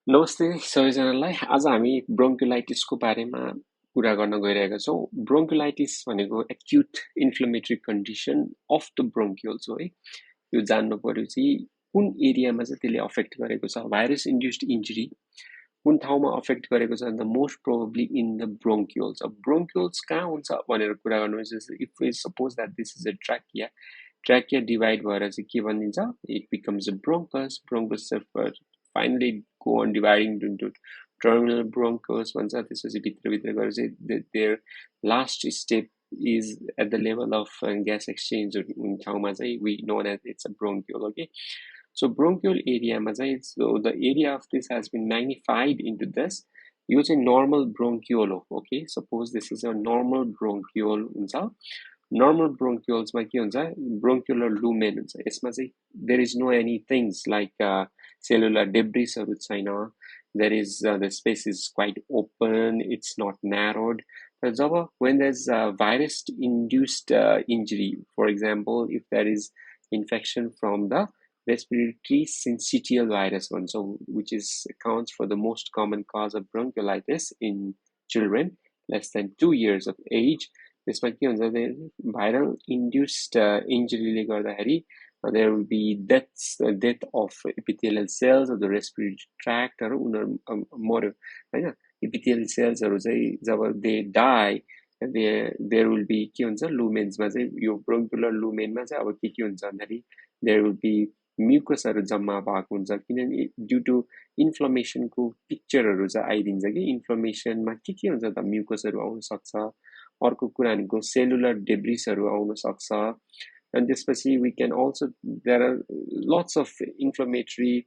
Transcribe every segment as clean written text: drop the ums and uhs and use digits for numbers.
नमस्ते सबैजनालाई। आज हामी ब्रोन्कियोलाइटिसको बारेमा कुरा गर्न गइरहेका छौँ। ब्रोन्कियोलाइटिस भनेको acute inflammatory condition of the bronchioles हो है। यो जान्नु पर्यो चाहिँ कुन एरियामा चाहिँ त्यसले अफेक्ट गरेको छ। भाइरस इन्ड्युस्ड इन्जुरी कुन ठाउँमा अफेक्ट गरेको छ भन्दा most probably in the bronchioles. अब ब्रोन्कियोल्स कहाँ हुन्छ भनेर कुरा गर्नुहुन्छ। If we suppose that this is a trachea, trachea divide भएर चाहिँ के भनिन्छ, it becomes a bronchus, bronchus finally go on dividing into terminal bronchus भन्छ। त्यसपछि भित्रभित्र गएर चाहिँ their last step is at the level of gas exchange ठाउँमा चाहिँ we know that it's a bronchiole. Okay, so bronchiole एरियामा चाहिँ so the area of this has been magnified into this. यो चाहिँ normal bronchiole हो. Okay, suppose this is a normal bronchiole हुन्छ। normal bronchioles मा के हुन्छ, bronchiolar lumen हुन्छ। यसमा चाहिँ there is no any things like cellular debris हरू छैन। there is the space is quite open, it's not narrowed. तर जब when there's a virus induced injury, for example if there is infection from the respiratory syncytial virus one, so which is accounts for the most common cause of bronchiolitis in children less than 2 years of age. त्यसमा के हुन्छ, viral induced इन्जुरीले गर्दाखेरि there will be death of epithelial cells of the respiratory tract हरू उनीहरू मर्यो हैन। epithelial cells हरू चाहिँ जब they die, there will be के हुन्छ, लुमेन्समा चाहिँ यो ब्रोन्कुलर लुमेनमा चाहिँ अब के हुन्छ भन्दाखेरि there will be म्युकसहरू जम्मा भएको हुन्छ। किनभने ड्यु टु इन्फ्लमेसनको पिक्चरहरू चाहिँ आइदिन्छ कि इन्फ्लमेसनमा के हुन्छ त, म्युकसहरू आउन सक्छ। अर्को कुरा भनेको सेलुलर डेब्रिसहरू आउन सक्छ। अनि त्यसपछि we can also there are lots of inflammatory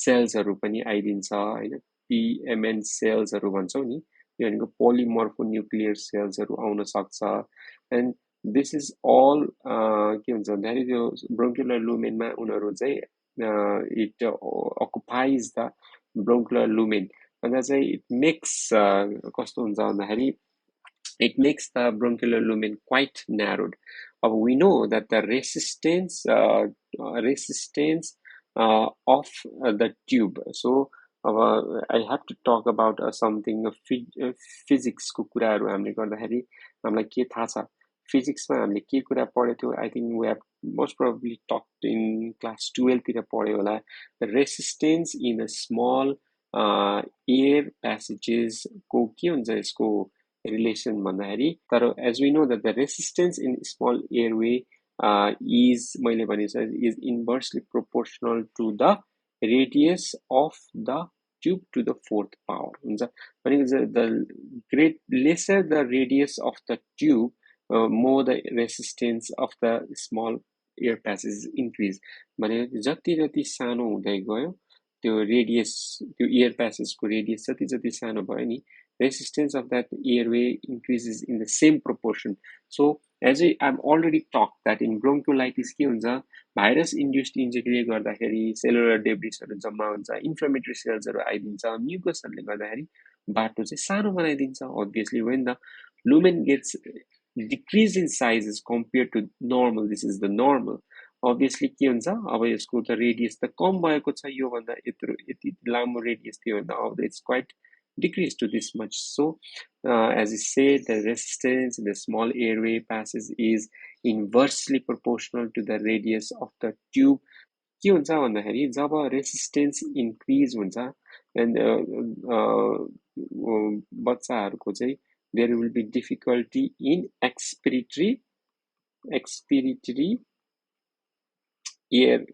सेल्सहरू पनि आइदिन्छ हैन। PMN सेल्सहरू भन्छौँ नि, यो भनेको पोलिमर्फोन्युक्लियर सेल्सहरू आउन सक्छ। एन्ड दिस इज अल के हुन्छ भन्दाखेरि त्यो ब्रोन्कुलर लुमेनमा उनीहरू चाहिँ इट अकुपाइज द ब्रोन्कुलर लुमेन। अन्त चाहिँ इट मेक्स कस्तो हुन्छ भन्दाखेरि it makes the bronchial lumen quite narrowed. We know that the resistance of the tube. So I have to talk about something of physics को कुराहरू हामीले गर्दाखेरि हामीलाई के थाहा छ। फिजिक्समा हामीले के कुरा पढेको थियो, I think we have most probably talked in class 12 तिर पढ्यो होला। The resistance in a small air passages को के हुन्छ यसको relation भन्दाखेरि, तर as we know that the resistance in small airway is मैले भनेको is inversely proportional to the radius of the tube to the fourth power हुन्छ। भनेको the great lesser the radius of the tube, more the resistance of the small air passages increase। भनेको जति जति सानो हुँदै गयो त्यो रेडियस, त्यो एयर प्यासेजको रेडियस जति जति सानो भयो नि, resistance of that airway increases in the same proportion. So as I've already talked that in bronchiolitis के हुन्छ, virus induced injury ले गर्दाखेरि cellular debris हरू जम्मा हुन्छ, inflammatory cells हरू आइदिन्छ, mucus हरूले गर्दाखेरि बाटो चाहिँ सानो बनाइदिन्छ। Obviously when the lumen gets decreased in size as compared to normal, this is the normal, obviously के हुन्छ, अब यसको त रेडियस त कम भएको छ, यो भन्दा यति लामो रेडियस थियो भन्दा अब it's quite decrease to this much. So as I said, the resistance in the small airway passes is inversely proportional to the radius of the tube. के हुन्छ भन्दाखेरि जब रेसिस्टेन्स इन्क्रिज हुन्छ एन्ड बच्चाहरूको चाहिँ there will be difficulty in expiratory air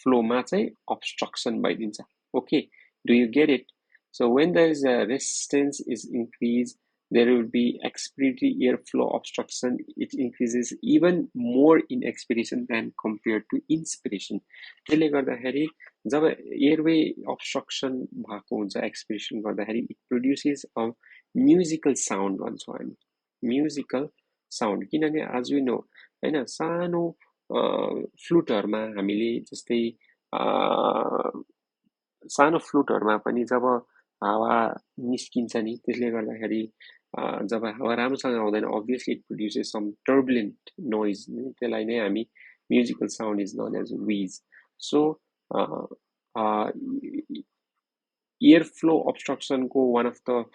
flow मा चाहिँ obstruction भइदिन्छ। Okay, do you get it? So when there is a resistance is increased, there will be expiratory airflow obstruction. It increases even more in expiration than compared to inspiration. त्यसले गर्दाखेरि जब airway obstruction भएको हुन्छ expiration गर्दाखेरि, it produces a musical sound भन्छौँ हामी, musical sound। किनभने as we know हैन, सानो फ्लुटहरुमा हामीले जस्तै सानो फ्लुटहरुमा पनि जब हावा निस्किन्छ नि, त्यसले गर्दाखेरि जब हावा राम्रोसँग आउँदैन, obviously it produces some turbulent noise। त्यसलाई नै हामी musical sound is known as wheeze. So airflow obstruction ko one of the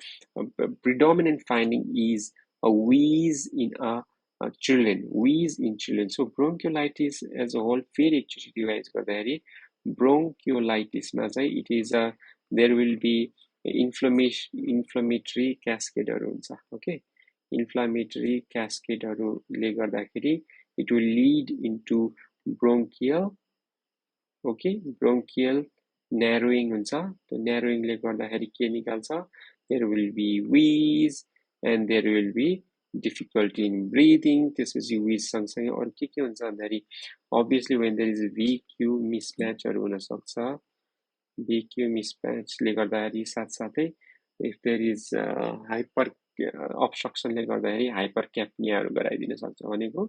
predominant finding is a wheeze in children, So bronchiolitis as a whole फेरि एकचोटि revise गर्दाखेरि bronchiolitis मा चाहिँ it is a there will be inflammatory cascade हरु हुन्छ okay inflammatory cascade हरुले गर्दाखेरि it will lead into bronchial narrowing हुन्छ त्यो narrowing ले गर्दाखेरि के निकाल्छ there will be wheeze and there will be difficulty in breathing त्यसपछि wheeze सँगसँगै अरु के हुन्छ भन्दाखेरि obviously when there is a VQ mismatch हरु हुन सक्छ VQ mismatch ले गर्दाखेरि साथसाथै if there is hyper obstruction ले गर्दाखेरि hypercapnia हरु गराइदिन सक्छ भनेको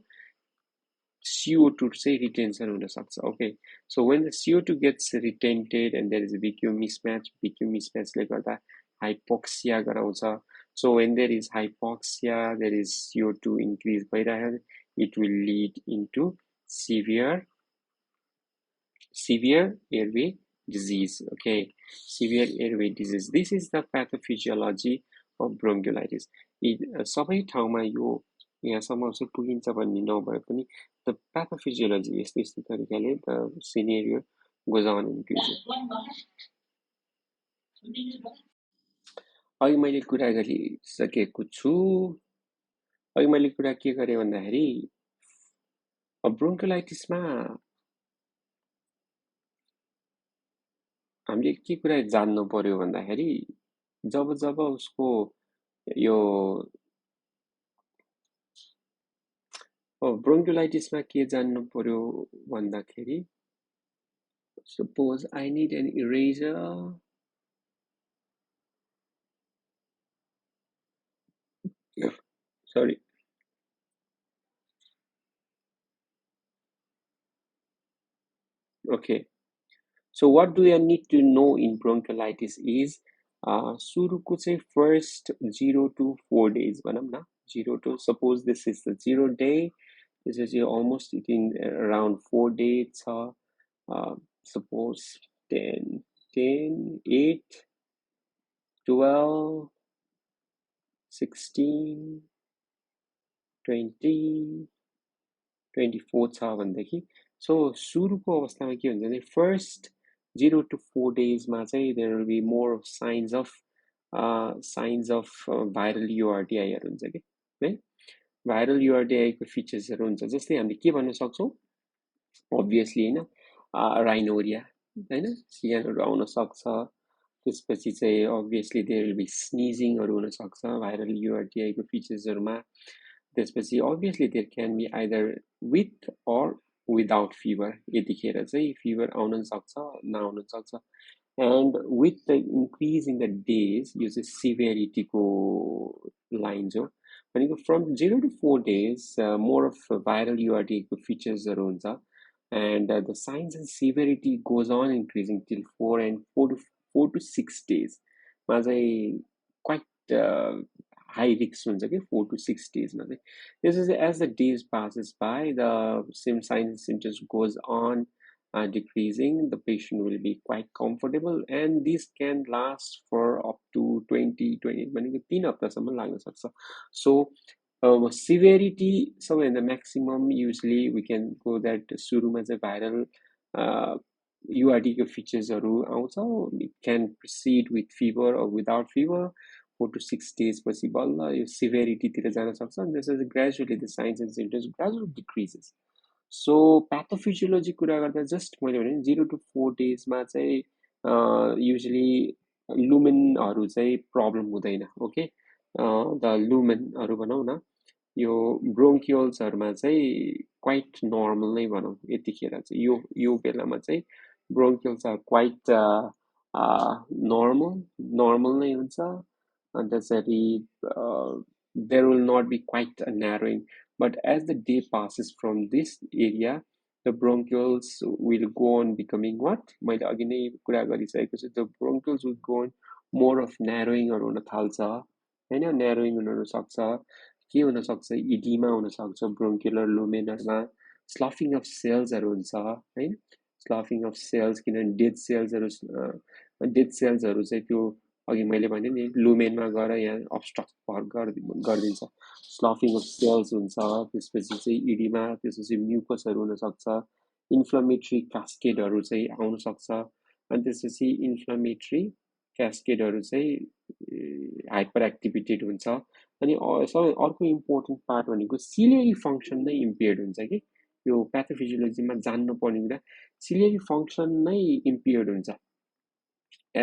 CO2 चाहिँ retention हुन सक्छ okay so when the CO2 gets retented and there is a VQ mismatch ले गर्दा hypoxia गराउँछ so when there is hypoxia there is CO2 increase भइरहेको it will lead into severe airway disease okay severe airway disease this is the pathophysiology of bronchiolitis सबै ठाउँमा यो यहाँसम्म चाहिँ पुगिन्छ भन्ने नभए पनि the pathophysiology यस्तो तरिकाले the scenario goes on increasing अघि मैले कुरा गरिसकेको छु अघि मैले कुरा के गरे भन्दाखेरि ब्रोन्कोलाइटिस मा हामीले के कुरा जान्नु पर्यो भन्दाखेरि जब उसको यो bronchiolitis मा के जान्नु पर्यो भन्दाखेरि suppose I need an eraser sorry okay so what do I need to know in bronchiolitis is सुरुको चाहिँ first 0 to 4 days भनौं न 0 to suppose this is the 0 day this is almost in around 4 days suppose 10 8 12 16 20 24 छ भनेदेखि so सुरुको अवस्थामा के हुन्छ भने first 0 to 4 days मा चाहिँ there will be more of signs of viral URTI हरु हुन्छ के है viral URTI को features हरु हुन्छ जस्तै हामीले के भन्न सक्छौं obviously हैन rhinorrhea हैन सिगानहरु आउन सक्छ त्यसपछि चाहिँ obviously there will be sneezing हरु हुन सक्छ viral URTI को features हरुमा त्यसपछि obviously there can be either with or without fever यतिखेर चाहिँ fever आउन सक्छ नआउन सक्छ and with the increase in the days यो चाहिँ severity को lines हो भनेको from 0 to 4 days more of viral URTI को features हरु हुन्छ and the signs and severity goes on increasing till 4 to 6 days मा चाहिँ quite high risk हुन्छ के 4 to 6 days मा चाहिँ this is as the days passes by the same signs and symptoms goes on decreasing the patient will be quite comfortable and this can last for up to 20 भनेको 3 हप्तासम्म लाग्न सक्छ so severity सबैभन्दा maximum usually we can go that सुरुमा चाहिँ viral URT को features हरु आउँछ it can proceed with fever or without fever 4 to 6 days पछि बल्ल यो severity तिर जान सक्छ and this is gradually the signs and symptoms gradually decreases so pathophysiology कुरा गर्दा just मैले भने 0 to 4 days मा चाहिँ usually lumen हरु चाहिँ problem हुँदैन okay the lumen हरु भनौं न यो bronchioles हरुमा चाहिँ quite normal नै भनौं यतिखेर चाहिँ यो बेलामा चाहिँ bronchioles are quite normal नै हुन्छ and त्यसरी there will not be quite a narrowing but as the day passes from this area the bronchioles will go on becoming what मैले अघि नै कुरा गरिसकेको छु the bronchioles will go on more of narrowing हरु हुन थाल्छ हैन narrowing हुन सक्छ के हुन सक्छ edema हुन सक्छ bronchial lumen हरुमा sloughing of cells हरु हुन्छ हैन स्लफिङ अफ सेल्स, किनभने डेड सेल्सहरू चाहिँ त्यो अघि मैले भने नि लुमेनमा गएर यहाँ अब्स्ट्रक्ट गरिदिन्छ, स्लफिङ अफ सेल्स हुन्छ, त्यसपछि चाहिँ इडीमा, त्यसपछि म्युकसहरू हुनसक्छ, इन्फ्लेमेटरी कास्केडहरू चाहिँ आउन सक्छ, अनि त्यसपछि इन्फ्लेमेटरी क्यास्केडहरू चाहिँ हाइपर एक्टिभेटेड हुन्छ, अनि सबै अर्को इम्पोर्टेन्ट पार्ट भनेको सिलियरी फङ्सन नै इम्पेयर्ड हुन्छ कि यो प्याथोफिजियोलोजीमा जान्नुपर्ने कुरा सिलियरी फङ्सन नै इम्पेयर्ड हुन्छ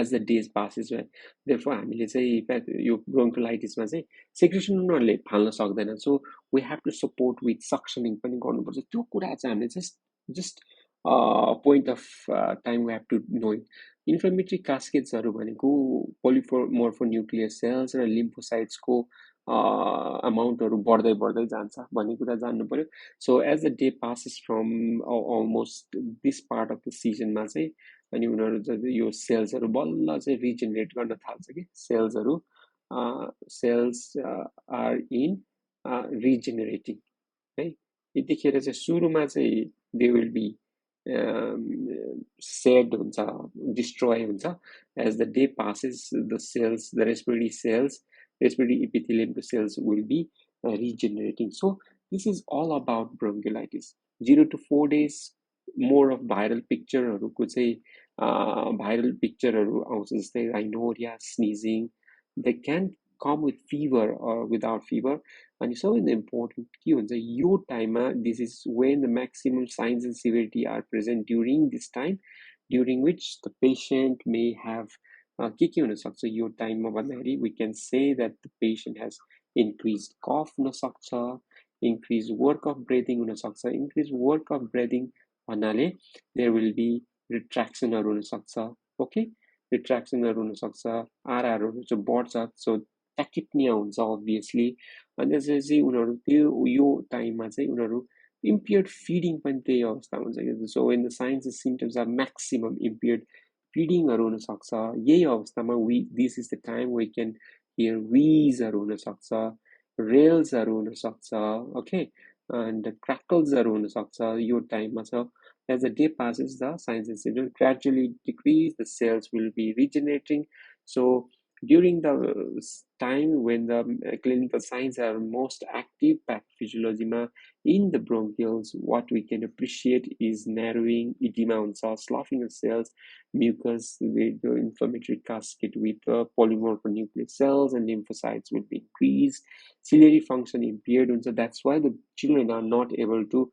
as the days passes. Therefore हामीले चाहिँ यो ब्रोन्कोलाइटिसमा चाहिँ सेक्रेसन उनीहरूले फाल्न सक्दैन, so we have to support with suctioning पनि गर्नुपर्छ। त्यो कुरा चाहिँ हामीले just point of time we have to know it. Inflammatory कास्केट्सहरू भनेको पोलिमोर्फोन्युक्लियर सेल्स र लिम्फोसाइट्सको अमाउन्टहरू बढ्दै बढ्दै जान्छ भन्ने कुरा जान्नु पर्यो। So as the day passes from almost this part of the सिजनमा चाहिँ अनि उनीहरू चाहिँ यो सेल्सहरू बल्ल चाहिँ रिजेनेरेट गर्न थाल्छ कि सेल्स आर इन रिजेनेरेटिङ है। यतिखेर चाहिँ सुरुमा चाहिँ दे विल बी सेड हुन्छ, डिस्ट्रोय हुन्छ। As the day passes the cells, the respiratory epithelium cells will be regenerating. So this is all about bronchiolitis. 0 to 4 days more of viral pictureहरूको चाहिँ viral pictureहरू आउँछ, जस्तै rhinorrhea, sneezing. They can come with fever or without fever. अनि सबैभन्दा important के हुन्छ यो टाइममा, this is when the maximum signs and severity are present during this time, during which the patient may have के हुनसक्छ यो टाइममा भन्दाखेरि we can say that the patient has increase cough हुनसक्छ, इन्क्रिज वर्क अफ ब्रेदिङ हुनसक्छ। Increase work of breathing भन्नाले there will be रिट्र्याक्सनहरू हुनसक्छ, ओके, रिट्र्याक्सनहरू हुनसक्छ, आरआरहरू चाहिँ बढ्छ, सो ट्याकिप्निया हुन्छ अभियसली। अनि त्यसपछि उनीहरू त्यो यो टाइममा चाहिँ उनीहरू इम्पेयर्ड फिडिङ पनि त्यही अवस्था हुन्छ कि। So when the signs and symptoms are maximum impaired फिडिङहरू हुनसक्छ, यही अवस्थामा this is the time we can hear विजहरू हुनसक्छ, रेल्सहरू हुनसक्छ, ओके, एन्ड क्र्याकल्सहरू हुनसक्छ यो टाइममा छ। As the day passes, the signs and symptoms gradually decrease, the cells will be regenerating. So during the time when the clinical signs are most active, pathophysiology in the bronchioles, what we can appreciate is narrowing, edema हुन्छ, sloughing of cells, mucus, the inflammatory cascade with polymorphonuclear cells and lymphocytes will be increased, ciliary function impaired हुन्छ. That's why the children are not able to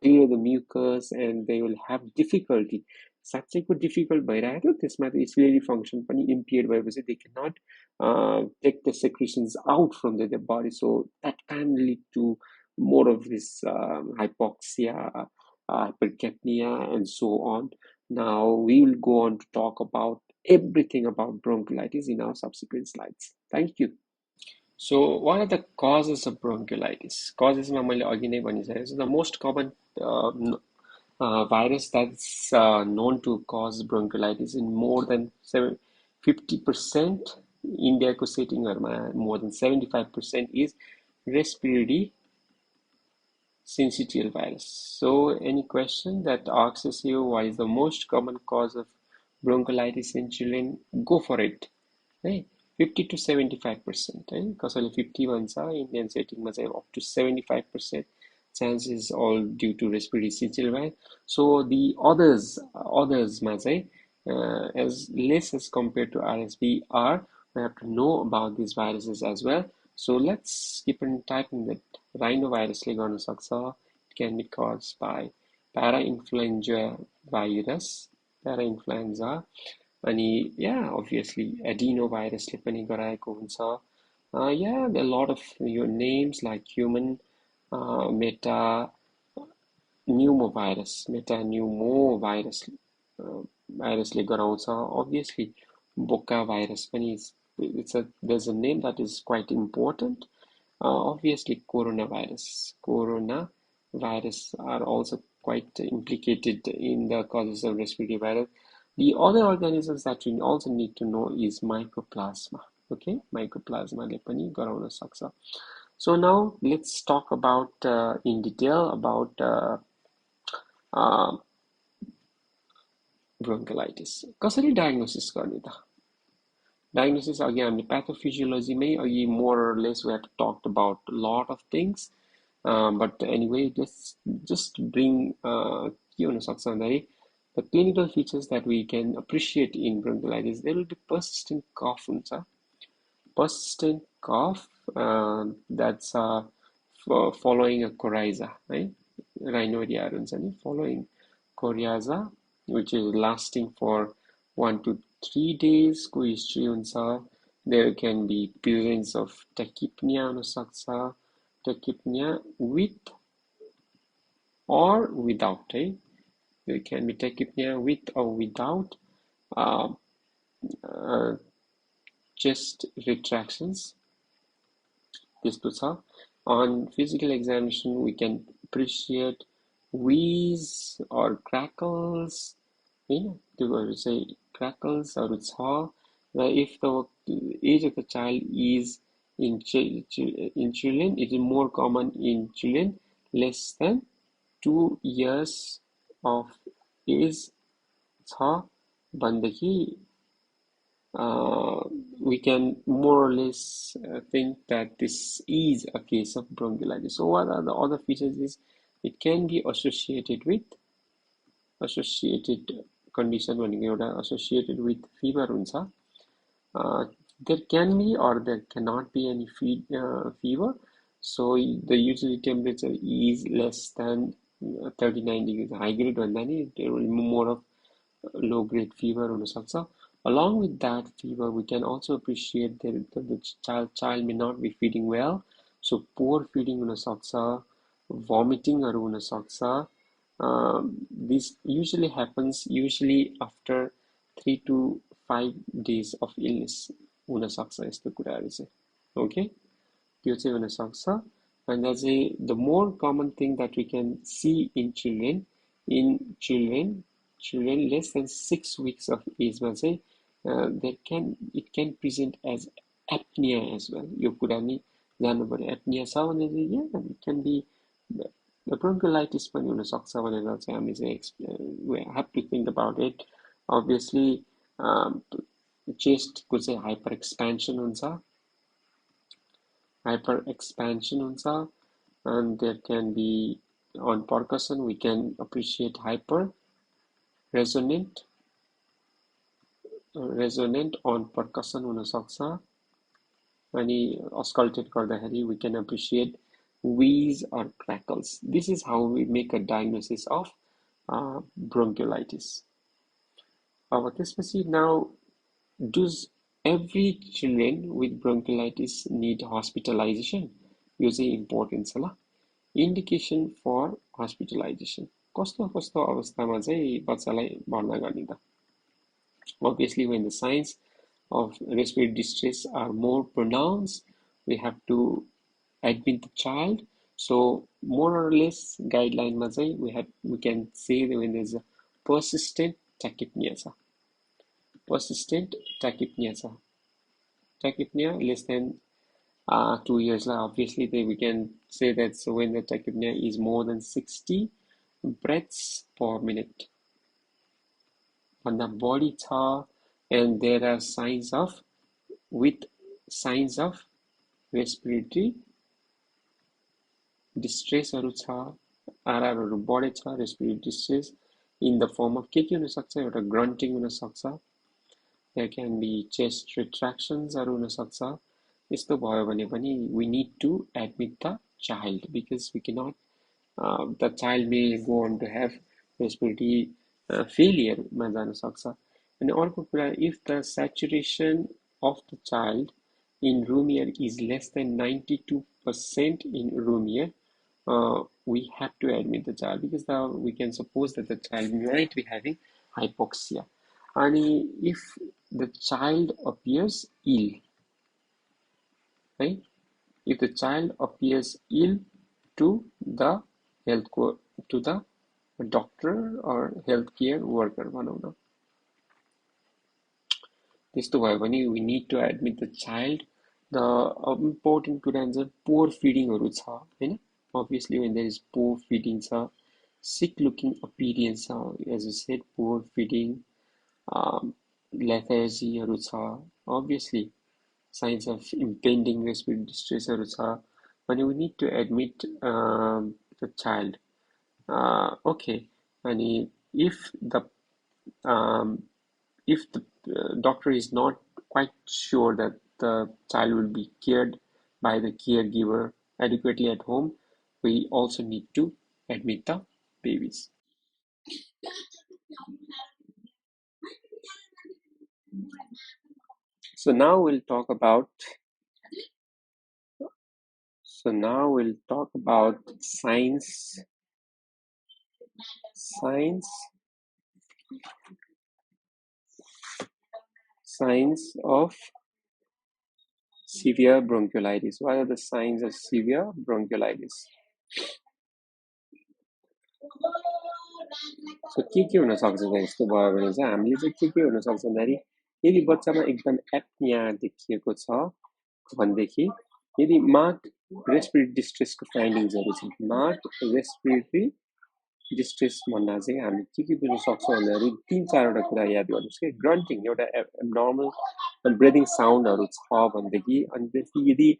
clear the mucus and they will have difficulty. साँच्चैको difficult भइरहेको त्यसमा त ciliary function पनि impaired भएपछि they can not take the secretions out from the body, so that can lead to more of this hypoxia, hypercapnia and so on. Now we will go on to talk about everything about bronchiolitis in our subsequent slides. Thank you. So what are the causes of bronchiolitis? Causes ma मैले अघि नै भनिसकेको छु. The most common virus that's known to cause bronchiolitis in more than 50% इन्डियाको सेटिङहरुमा more than 75% is respiratory syncytial virus. So any question that asks you why is the most common cause of bronchiolitis in children, go for it. Hey, 50 to 75%. कसैले 50 भन्छ, Indian सेटिङमा चाहिँ up to 75% chance is all due to respiratory syncytial virus. So the others मा चाहिँ as less as compared to RSV are, we have to know about these viruses as well. So let's keep on typing that rhinovirus ले गर्न सक्छ. It can be caused by parainfluenza virus, parainfluenza. अनि yeah, obviously adenovirus ले पनि गराएको हुन्छ. Yeah, there are a lot of your names like human metapneumovirus virus ले गराउँछ. Obviously Boca virus पनि there's a name that is quite important. Obviously coronavirus are also quite implicated in the causes of respiratory virus. The other organisms that we also need to know is mycoplasma. Okay, mycoplasma ले पनि गराउन सक्छ. So now let's talk about in detail about ब्रोन्कोलाइटिस कसरी diagnosis गर्ने त diagnosis again pathophysiology may more or less we have talked about a lot of things but anyway let's just bring the clinical features that we can appreciate in bronchiolitis. There will be persistent cough persistent cough that's following a coryza, right? Rhinorrhea following coryza, which is lasting for 1 to 3 days. को history हुन्छ. There can be presence of tachypnea हुन सक्छ. Tachypnea with or without, right? There can be tachypnea with or without chest retractions. त्यस्तो छ. On physical examination, we can appreciate wheeze or crackles, त्योहरू चाहिँ crackles-हरू छ. If the age of the child is in children, it is more common in children less than 2 years of age छ भनेदेखि we can more or less think that this is a case of bronchiolitis. So what are the other features is it can be associated with condition भनेको एउटा associated with fever हुन्छ. There can be or there cannot be any fever. So the usually temperature is less than 39 degrees. High grade भन्दा नि there will be more of low grade fever हुन सक्छ. Along with that fever, we can also appreciate that the child may not be feeding well. So poor feeding हुन सक्छ, vomiting हरू हुन सक्छ. This usually happens after 3 to 5 days of illness हुन सक्छ यस्तो कुराहरू चाहिँ. Okay? त्यो चाहिँ हुन सक्छ. And that's the more common thing that we can see in children less than 6 weeks of age मा चाहिँ it can present as apnea as well. यो कुरा नि जान्नु पर्यो. apnea छ भने चाहिँ it can be the bronchiolitis पनि हुन सक्छ भनेर चाहिँ हामी चाहिँ we have to think about it. Obviously chest को चाहिँ hyper expansion हुन्छ. And there can be on percussion we can appreciate hyper resonant on percussion हुन सक्छ. अनि auscultate गर्दाखेरि we can appreciate wheeze or crackles. This is how we make a diagnosis of bronchiolitis. अब त्यसपछि now does every children with bronchiolitis need hospitalization? यो चाहिँ important छ ल. Indication for hospitalization. कस्तो अवस्थामा चाहिँ बच्चालाई भर्ना गर्ने त? Obviously, when the signs of respiratory distress are more pronounced, we have to admit the child. So more or less guideline मा चाहिँ we can say that when there is a persistent tachypnea छ. Tachypnea less than 2 years. Obviously, we can say that so when the tachypnea is more than 60 breaths per minute. भन्दा बढी छ and there are signs of respiratory distress हरू छ, RR हरू बढे छ, respiratory distress in the form of के हुन सक्छ, एउटा grunting हुन सक्छ. There can be chest retractions हरू हुन सक्छ. यस्तो भयो भने पनि we need to admit the child because we cannot the child may go on to have respiratory failure मा जान सक्छ. अनि अर्को कुरा, if the saturation of the child in room air is less than 92% in room air, we have to admit the child because we can suppose that the child might be having hypoxia. And if the child appears ill, right? If the child appears ill to the doctor or healthcare worker, त्यस्तो भयो भने we need to admit the child. The important कुरा चाहिँ poor feeding हरू छ, हैन? Obviously, when there is poor feeding छ, sick looking appearance छ, as I said, poor feeding, lethargyहरू छ, obviously signs of impending respiratory distressहरू छ भने we need to admit the child. Okay, and um, if the doctor is not quite sure that the child will be cared by the caregiver adequately at home, we also need to admit the babies. So now we'll talk about signs of severe bronchiolitis. What are the signs of severe bronchiolitis? So के हुन सक्छ त यस्तो भयो भने चाहिँ हामीले चाहिँ के हुन सक्छ भन्दाखेरि यदि बच्चामा एकदम एप्निया देखिएको छ भनेदेखि यदि मार्क्ड रेस्पिरेटरी डिस्ट्रेसको फाइन्डिङ्सहरू छ, मार्क्ड रेस्पिरेटरी डिस्ट्रेस भन्दा चाहिँ हामी के बुझ्न सक्छौँ भन्दाखेरि 3-4वटा कुरा याद गर्नुहोस् कि ग्रन्टिङ एउटा नर्मल ब्रिदिङ साउन्डहरू छ भनेदेखि अनि त्यसपछि यदि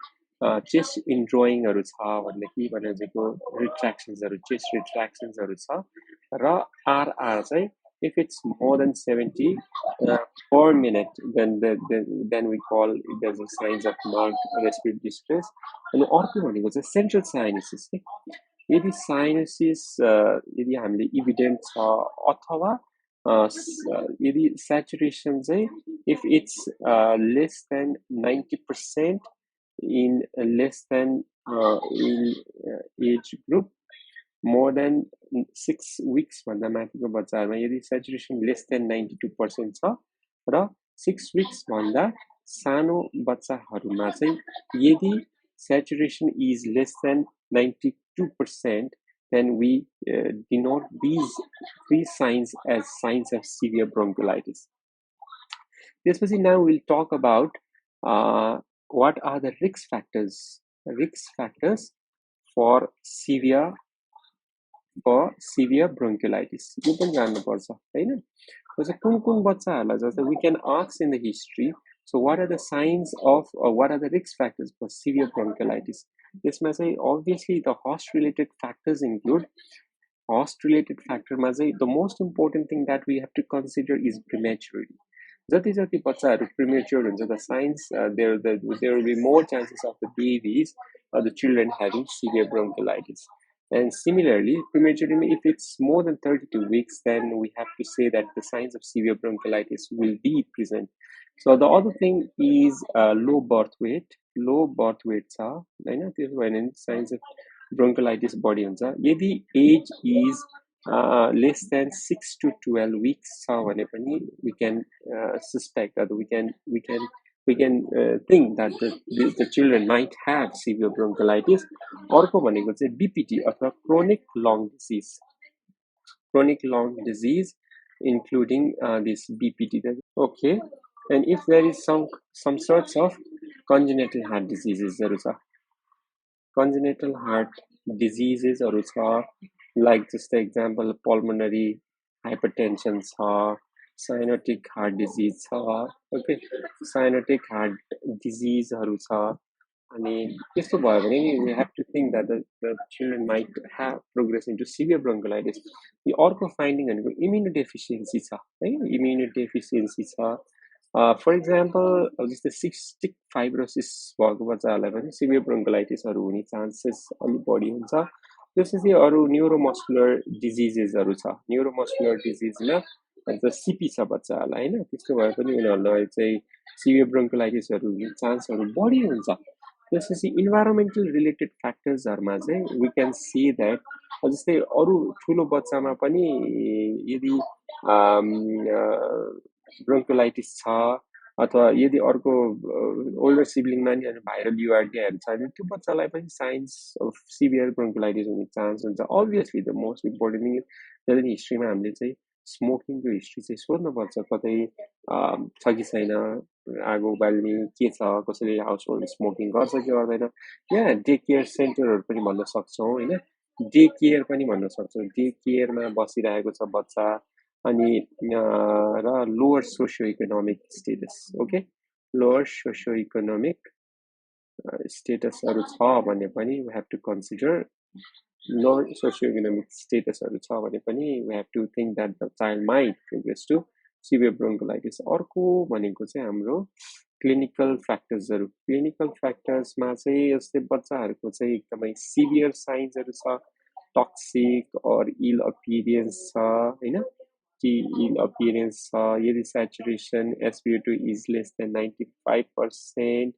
चेस्ट इन्ड्रोइङहरू छ भनेदेखि भनेको रिट्र्याक्सन्सहरू चेस्ट रिट्र्याक्सन्सहरू छ र आरआर चाहिँ if it's more than 70 per minute then we call it as a signs of marked respiratory distress. अनि अर्को भनेको चाहिँ सेन्ट्रल साइनसिस के यदि साइनसिस यदि हामीले इभिडेन्ट छ अथवा यदि saturation चाहिँ if it's less than 90% in less than in age group more than 6 weeks भन्दा माथिको बच्चाहरुमा यदि saturation less than 92% छ र 6 weeks भन्दा सानो बच्चाहरुमा चाहिँ यदि saturation is less than 92% then we denote these three signs as signs of severe bronchiolitis. त्यसपछि now we'll talk about what are the risk factors for severe bronchiolitis. यो पनि जान्नुपर्छ हैन जस्तो कुन बच्चाहरुलाई जस्तो we can ask in the history so what are the signs of or what are the risk factors for severe bronchiolitis. यसमा चाहिँ obviously the host related factors include host related factor मा चाहिँ the most important thing that we have to consider is prematurity. जति बच्चाहरु premature हुन्छ the signs there will be more chances of the babies or the children having severe bronchiolitis. And similarly, prematurity, if it's more than 32 weeks, then we have to say that the signs of severe bronchiolitis will be present. So the other thing is low birth weight. Low birth weight are signs of bronchiolitis body. Yadi age is less than 6 to 12 weeks, we can suspect that we can think that the children might have severe bronchiolitis. अर्को भनेको चाहिँ BPT अथवा chronic lung disease including this BPT. Okay, and if there is some sorts of congenital heart diseases congenital heart diseases like just the example pulmonary hypertension cyanotic heart disease okay cyanotic heart disease and we have to think that the children might have progressed into severe bronchiolitis. The ortho finding and immunodeficiency for example just the cystic fibrosis severe bronchiolitis chances on the body this is the neuromuscular diseases neuromuscular disease the CP छ बच्चाहरुलाई हैन त्यस्तो भए पनि उनीहरुलाई चाहिँ severe bronchiolitis chance बढी हुन्छ. त्यसपछि environmental related factors हरुमा चाहिँ we can see that जस्तै अरु ठुलो बच्चामा पनि यदि bronchiolitis छ अथवा यदि अर्को older sibling मा नि viral URT हरु छ भने त्यो बच्चालाई पनि signs of severe bronchiolitis हुने chance हुन्छ. Obviously the most important thing is history मा हामीले चाहिँ स्मोकिङ को हिस्ट्री चाहिँ सोध्नु पर्छ कतै छ कि छैन आगो बाल्ने के छ कसैले हाउस होल्ड स्मोकिङ गर्छ कि गर्दैन यहाँ डे केयर सेन्टरहरु पनि भन्न सक्छौं हैन डे केयर पनि भन्न सक्छौं डे केयरमा बसिरहेको छ बच्चा अनि र lower socio economic status okay lower socio economic स्टेटसहरु छ भने पनि we have to consider lower socioeconomic statusहरु छ भने पनि we have to think that the child might progress to severe bronchiolitis अर्को भनेको चाहिँ हाम्रो क्लिनिकल फ्याक्टर्सहरु क्लिनिकल फ्याक्टर्समा चाहिँ यस्तै बच्चाहरुको चाहिँ एकदमै सिभियर साइन्सहरु छ टक्सिक और इल अपीरियन्स छ हैन कि इल अपीरियन्स छ यदि saturation SpO2 is less than 95%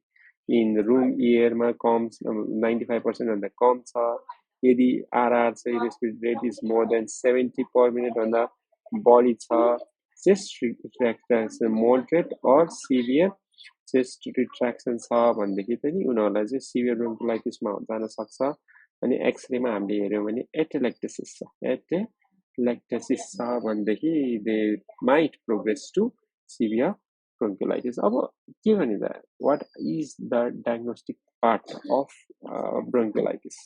in room air मा कम 95% भन्दा कम छ यदि RR चाहिँ respiratory rate is more than 70 per minute भन्दा बढी छ chest retraction moderate or severe chest retraction छ भनेदेखि पनि उनीहरुलाई चाहिँ severe bronchiolitis मा जान सक्छ अनि एक्सरे मा हामीले हेर्यौं भने atelectasis छ atelectasis छ भनेदेखि they might progress to severe bronchiolitis अब के भने त what is the diagnostic part of bronchiolitis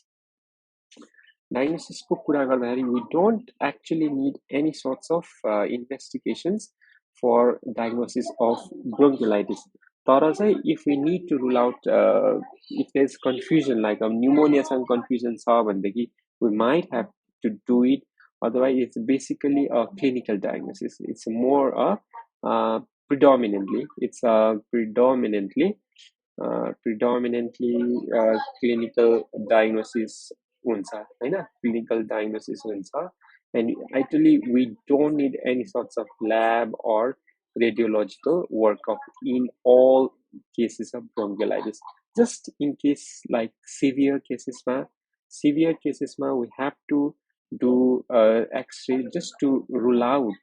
diagnosis को कुरा गर्दाखेरि we don't actually need any sorts of investigations for diagnosis of bronchiolitis तर चाहिँ if we need to rule out if there's confusion like a pneumonia सँग confusion छ भनेदेखि we might have to do it otherwise it's basically a clinical diagnosis it's more a predominantly clinical diagnosis हुन्छ हैन clinical diagnosis हुन्छ and actually we don't need any sorts of lab or radiological workup in all cases of bronchiolitis just in case like severe cases ma we have to do x-ray just to rule out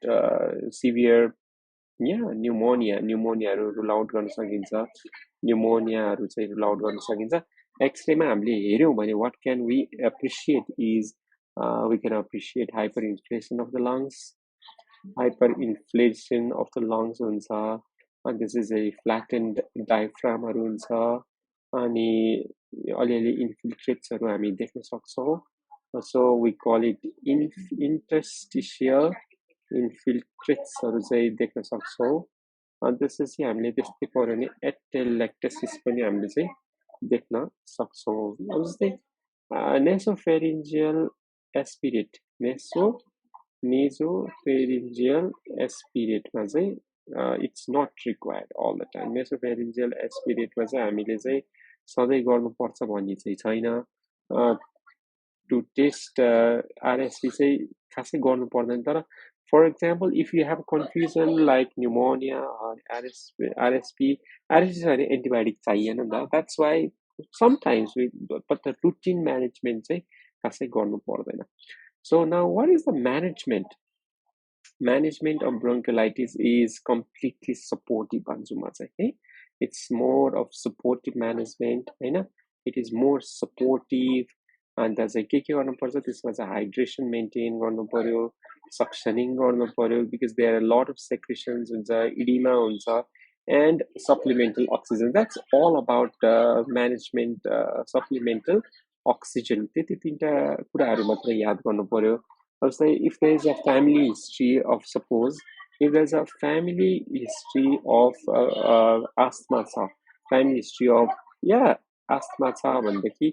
severe pneumonia rule out गर्न सकिन्छ pneumoniaहरु चाहिँ rule out गर्न सकिन्छ x-ray मा हामीले हेर्यौं भने what can we appreciate is we can appreciate hyperinflation of the lungs हुन्छ and this is a flattened diaphragm हरु हुन्छ अनि अलिअलि infiltrates हरु हामी देख्न सक्छौं so we call it interstitial infiltrates हरु चाहिँ देख्न सक्छौं अनि त्यसपछि हामीले त्यस्तै पर्यो भने atelectasis पनि हामीले चाहिँ देख्न सक्छौं अब जस्तै nasopharyngeal aspirate nasopharyngeal aspirate मा चाहिँ it's not required all the time nasopharyngeal aspirate मा चाहिँ हामीले चाहिँ सधैँ गर्नुपर्छ भन्ने चाहिँ छैन to test RSP चाहिँ खासै गर्नु पर्दैन तर for example if you have confusion like pneumonia or RSP चाहिँ antibiotic चाहिएन नि त that's why sometimes but the routine management चाहिँ खासै गर्नु पर्दैन so now what is the management of bronchiolitis is completely supportive भन्छु म चाहिँ है it's more of supportive management हैन it is more supportive and चाहिँ के गर्नु पर्छ त्यसमा चाहिँ हाइड्रेसन मेन्टेन गर्नु पर्यो सक्सनिङ गर्नु पर्यो because there are a lot of secretions हुन्छ edema हुन्छ and supplemental oxygen that's all about management supplemental oxygen त्यति तीनटा कुराहरु मात्र याद गर्नु पर्यो जस्तै if there is a family history of suppose if there is a family history of asthma छ family history of asthma छ भनेदेखि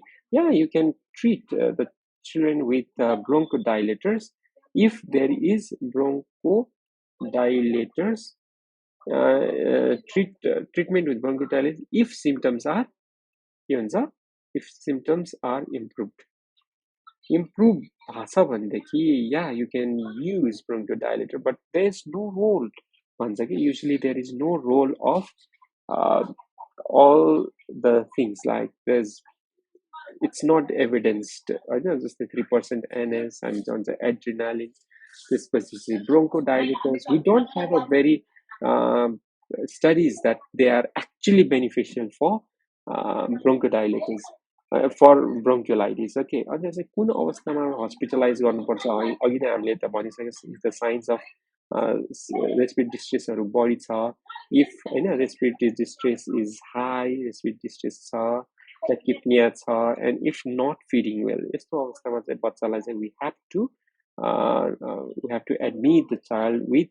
you can treat the children with bronchodilators if there is bronchodilators treatment with bronchodilators if symptoms are improved bhasa bhandekhi you can use bronchodilator but there is no role bhन्छ कि usually there is no role of all the things like there's it's not evidenced just the 3% NS and on the adrenaline this specific bronchodilators we don't have a very studies that they are actually beneficial for bronchodilators for bronchiolitis okay अनि चाहिँ कुन अवस्थामा hospitalise गर्नुपर्छ अघि नै हामीले त भनिसकेको the signs of respiratory distressहरु बढी छ if हैन respiratory distress is high respiratory distress छ tachypnea छ and if not feeding well यस्तो अवस्थामा चाहिँ बच्चालाई चाहिँ we have to we have to admit the child with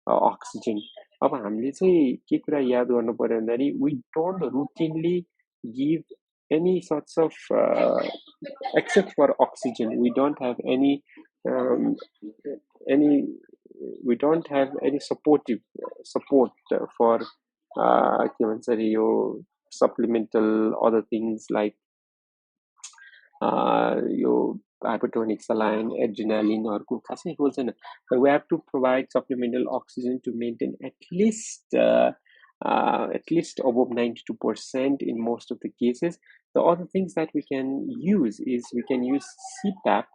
oxygen. अब हामीले चाहिँ के कुरा याद गर्नु पर्यो भन्दाखेरि we don't routinely give any sorts of except for oxygen we don't have um, any we don't have any support for के भन्छ अरे यो supplemental other things like यो hypertonic saline, adrenaline or खासै रोल छैन. But we have to provide supplemental oxygen to maintain at least above 92% in most of the cases. The other things that we can use is we can use CPAP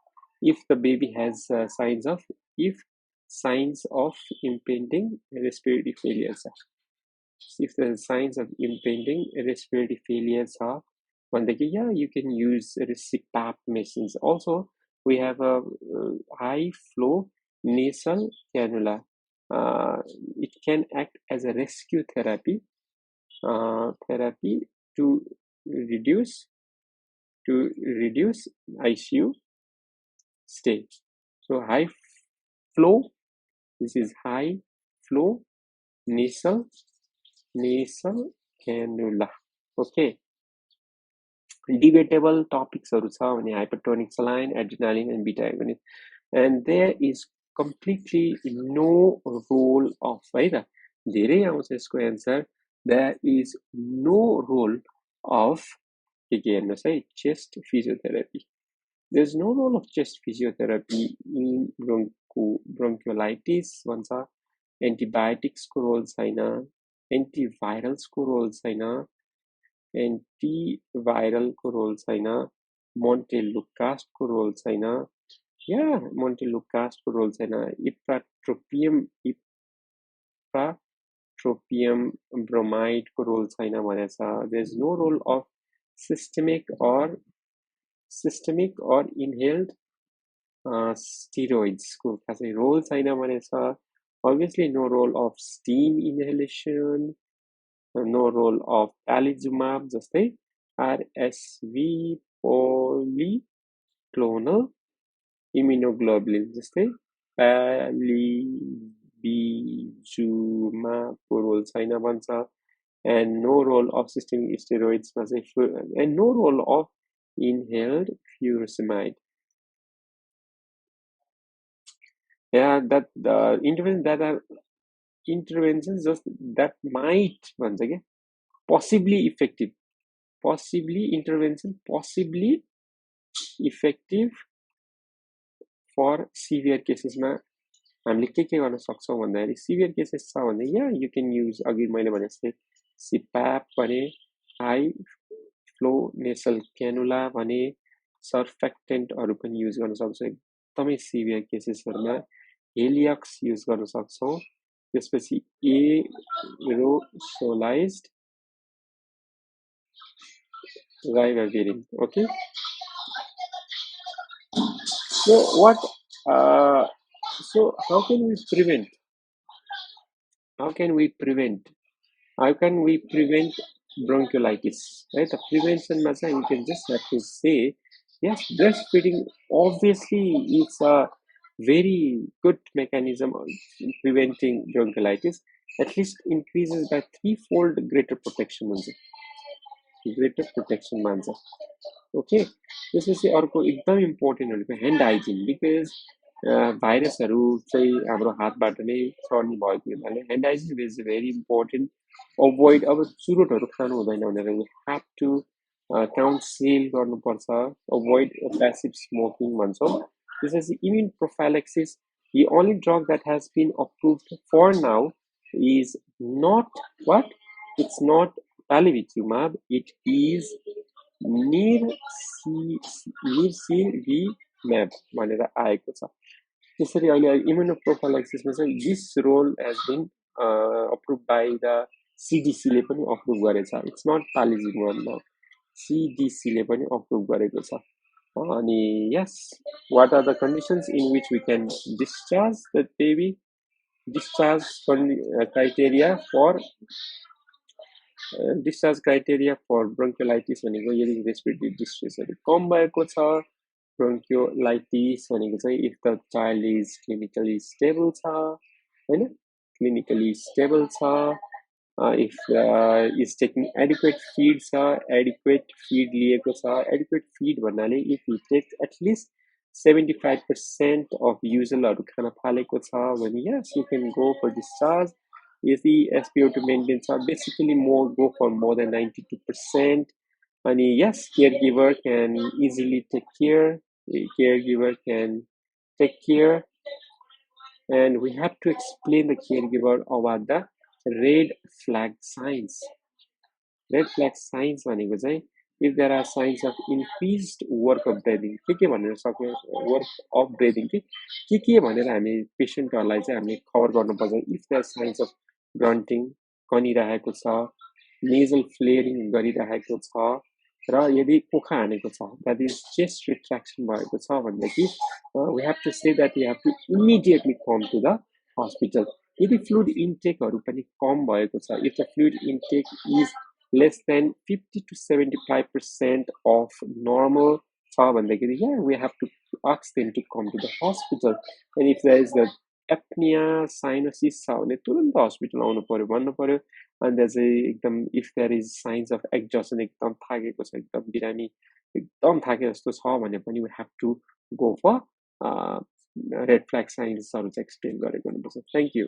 if the baby has signs of impending respiratory failures. If the signs of impending respiratory failures are yeah, you can use CPAP machines. Also, we have a high flow nasal cannula. It can act as a rescue therapy to reduce ICU stay. So high flow. This is high flow nasal cannula. Okay. Debatable topics are hypertonic saline, adrenaline, and beta agonist. And there is completely no role of either. Answer. There is no role of chest physiotherapy. There's no role of chest physiotherapy in bronchiolitis. Antibiotics को role छैन, antivirals को role छैन, antiviral को role छैन, montelukast को role छैन, montelukast को role छैन, ipratropium bromide को role छैन भनेछ. There's no role of systemic or inhaled steroids को खासै role छैन भनेछ. Obviously, no role of steam inhalation, no role of palizumab, जस्तै RSV polyclonal immunoglobulin, जस्तै palizumab को role छैन भन्छ. And no role of systemic steroids, and no role of inhaled furosemide. Yeah, that the interventions just that might possibly effective, effective for severe cases. हामीले के गर्न सक्छौं भन्दाखेरि severe cases छ भने you can use अघि मैले भने जस्तै CPAP भने, high flow nasal cannula भने, surfactant हरू पनि युज गर्न सक्छौं. एकदमै severe cases-हरुमा Heliox use गर्न सक्छौं. त्यसपछि aerosolized ribavirin. Okay. So how can we prevent? How can we prevent bronchiolitis? Right? The prevention measure we can just have to say yes, breastfeeding obviously is a very good mechanism of preventing bronchiolitis. At least increases by 3-fold greater protection. Okay, this is एकदम important hand hygiene because भाइरसहरु चाहिँ हाम्रो हातबाट नै सर्ने भएको हुनाले hand hygiene is very important. Avoid अब चुरोटहरु खानु हुँदैन भनेर we have to count seal गर्नुपर्छ. Avoid passive smoking भन्छौं. This is immune prophylaxis. The only drug that has been approved for now is not what? It's not palizumab. It is NMCLE भनेर आएको छ. त्यसरी अहिले immunoprophylaxis मा चाहिँ this role has been approved by the CDC ले पनि approve गरेछ. It's not palizumab now. CDC ले पनि अप्रुभ गरेको छ. अनि yes, what are the conditions in which we can discharge the baby? Discharge criteria for bronchiolitis भनेको यदि respiratory distressहरु कम भएको छ, ब्रोन्कियोलाइटिस भनेको चाहिँ if the child is clinically stable छ हैन, clinically stable छ, if is taking adequate feed छ, adequate feed लिएको छ, adequate feed भन्नाले if he takes at least 75% of usualहरू खान थालेको छ भने yes you can go for discharge. यदि SpO2 maintain छ, basically go for more than 92%. And yes, caregiver can easily take care. Caregiver can take care, and we have to explain the caregiver about the red flag signs. Red flag signs भनेको चाहिँ if there are signs of increased work of breathing, के भनेर सक्यो work of breathing के भनेर हामी पेशेन्टहरुलाई चाहिँ हामीले खबर गर्नुपर्छ. If there are signs of grunting, कनिरहेको छ, nasal flaring गरिरहेको छ, र यदि कोखा हानेको छ, that is chest retraction भएको छ भनेदेखि we have to say that we have to immediately come to the hospital. यदि fluid intake हरू पनि कम भएको छ, if the fluid intake is less than 50 to 75% of normal छ भनेदेखि yeah we have to ask them to come to the hospital. And if there is the apnea, sinuses छ भने तुरन्त हस्पिटल आउनु पर्यो भन्नु पर्यो. And there's एकदम if there is signs of exhaustion, एकदम थाकेको छ, एकदम बिरामी एकदम थाके जस्तो छ भने पनि we have to go for red flag signs हरू चाहिँ एक्सप्लेन गरेको हुनुपर्छ. Thank you.